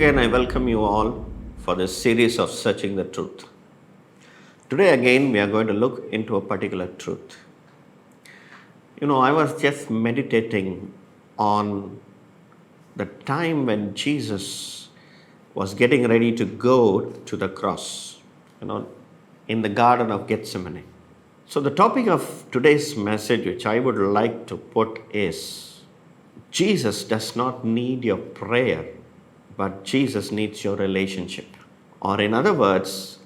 again, I welcome you all for this series of Searching the Truth. Today, again, we are going to look into a particular truth. I was just meditating on the time when Jesus was getting ready to go to the cross, in the Garden of Gethsemane. So, the topic of today's message, which I would like to put, is Jesus does not need your prayer, but Jesus needs your relationship. Or, in other words,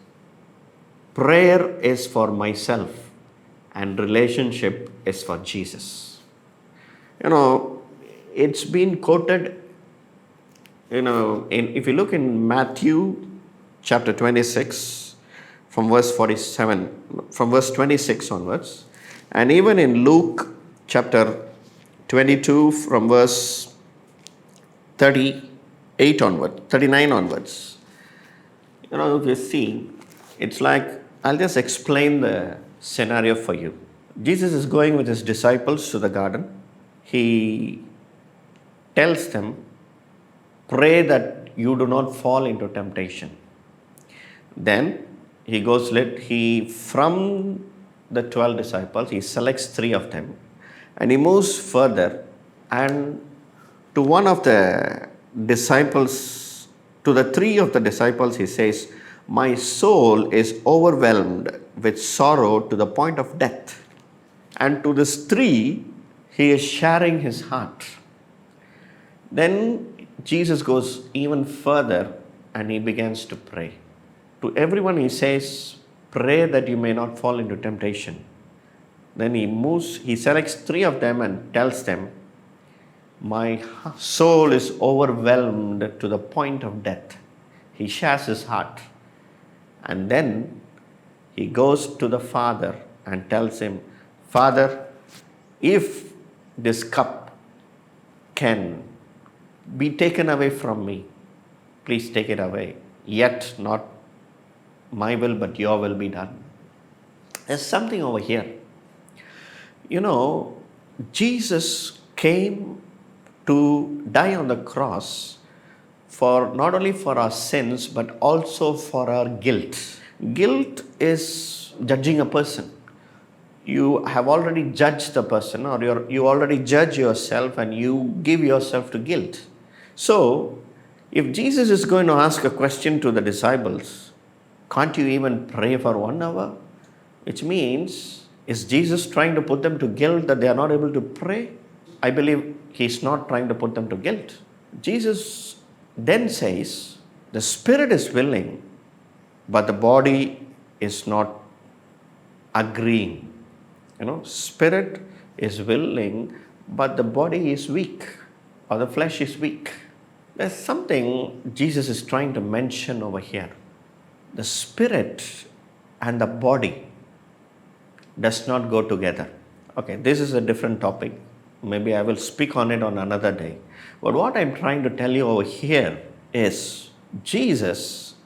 prayer is for myself and relationship is for Jesus. It's been quoted, if you look in Matthew chapter 26, from verse 26 onwards, and even in Luke chapter 22, from verse 39 onwards. If you see, it's like, I'll just explain the scenario for you. Jesus is going with his disciples to the garden. He tells them, pray that you do not fall into temptation. Then he goes, from the 12 disciples, he selects 3 of them, and he moves further, and to one of the disciples, to the 3 of the disciples, he says, my soul is overwhelmed with sorrow to the point of death. And to this 3, he is sharing his heart. Then Jesus goes even further and he begins to pray. To everyone he says, pray that you may not fall into temptation. Then he selects 3 of them and tells them, my soul is overwhelmed to the point of death. He shares his heart. And then he goes to the Father and tells him, Father, if this cup can be taken away from me, please take it away. Yet not my will, but your will be done. There's something over here. Jesus came to die on the cross for not only for our sins, but also for our guilt. Guilt is judging a person. You have already judged the person, or you already judge yourself and you give yourself to guilt. So, if Jesus is going to ask a question to the disciples, can't you even pray for 1 hour? Which means, is Jesus trying to put them to guilt that they are not able to pray? I believe he's not trying to put them to guilt. Jesus then says, the spirit is willing, but the body is not agreeing. Spirit is willing, but the body is weak, or the flesh is weak. There's something Jesus is trying to mention over here. The spirit and the body does not go together. Okay, this is a different topic. Maybe I will speak on it on another day. But what I'm trying to tell you over here is Jesus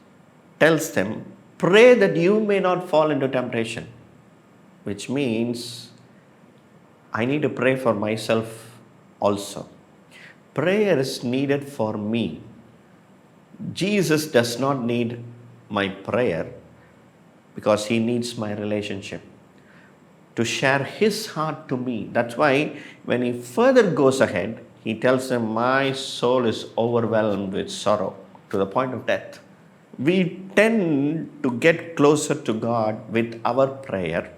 tells them, pray that you may not fall into temptation. Which means I need to pray for myself also. Prayer is needed for me. Jesus does not need my prayer because he needs my relationship to share his heart to me. That's why when he further goes ahead, he tells them, my soul is overwhelmed with sorrow to the point of death. We tend to get closer to God with our prayer,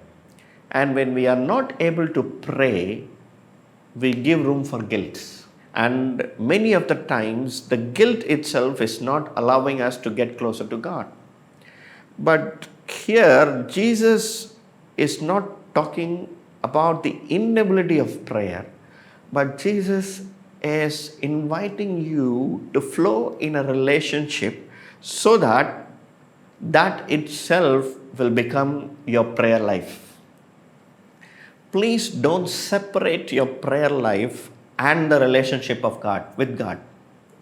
and when we are not able to pray, we give room for guilt. And many of the times, the guilt itself is not allowing us to get closer to God. But here, Jesus is not talking about the inability of prayer, but Jesus is inviting you to flow in a relationship so that itself will become your prayer life. Please don't separate your prayer life and the relationship of God with God.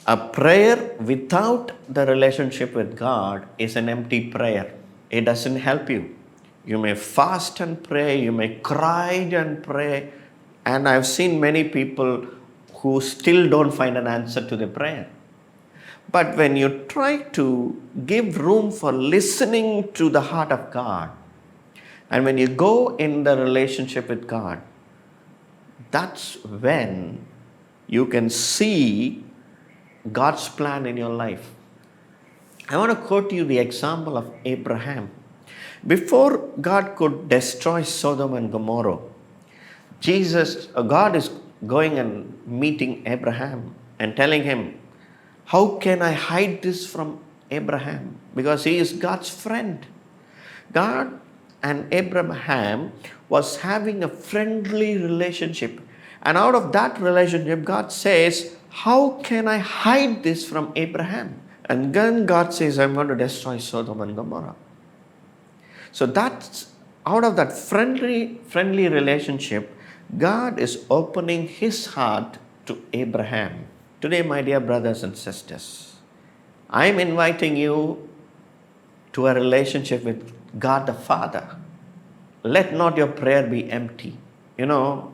A prayer without the relationship with God is an empty prayer. It doesn't help you. You may fast and pray, you may cry and pray, and I've seen many people who still don't find an answer to their prayer. But when you try to give room for listening to the heart of God, and when you go in the relationship with God, that's when you can see God's plan in your life. I want to quote you the example of Abraham. Before God could destroy Sodom and Gomorrah, God is going and meeting Abraham and telling him, how can I hide this from Abraham? Because he is God's friend. God and Abraham was having a friendly relationship. And out of that relationship, God says, how can I hide this from Abraham? And then God says, I'm going to destroy Sodom and Gomorrah. So that's out of that friendly relationship, God is opening his heart to Abraham. Today, my dear brothers and sisters, I'm inviting you to a relationship with God the Father. Let not your prayer be empty. You know,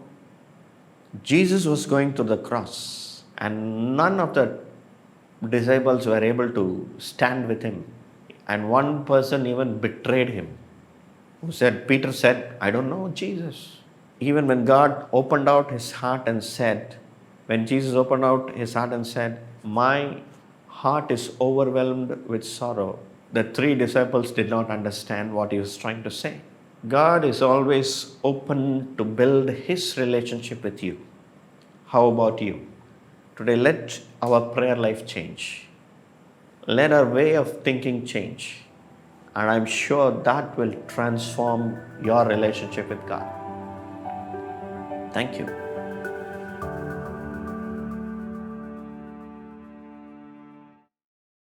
Jesus was going to the cross, and none of the disciples were able to stand with him. And one person even betrayed him. Peter said, I don't know Jesus. Even when God opened out his heart and said, when Jesus opened out his heart and said, my heart is overwhelmed with sorrow, the three disciples did not understand what he was trying to say. God is always open to build his relationship with you. How about you? Today, let our prayer life change. Let our way of thinking change. And I'm sure that will transform your relationship with God. Thank you.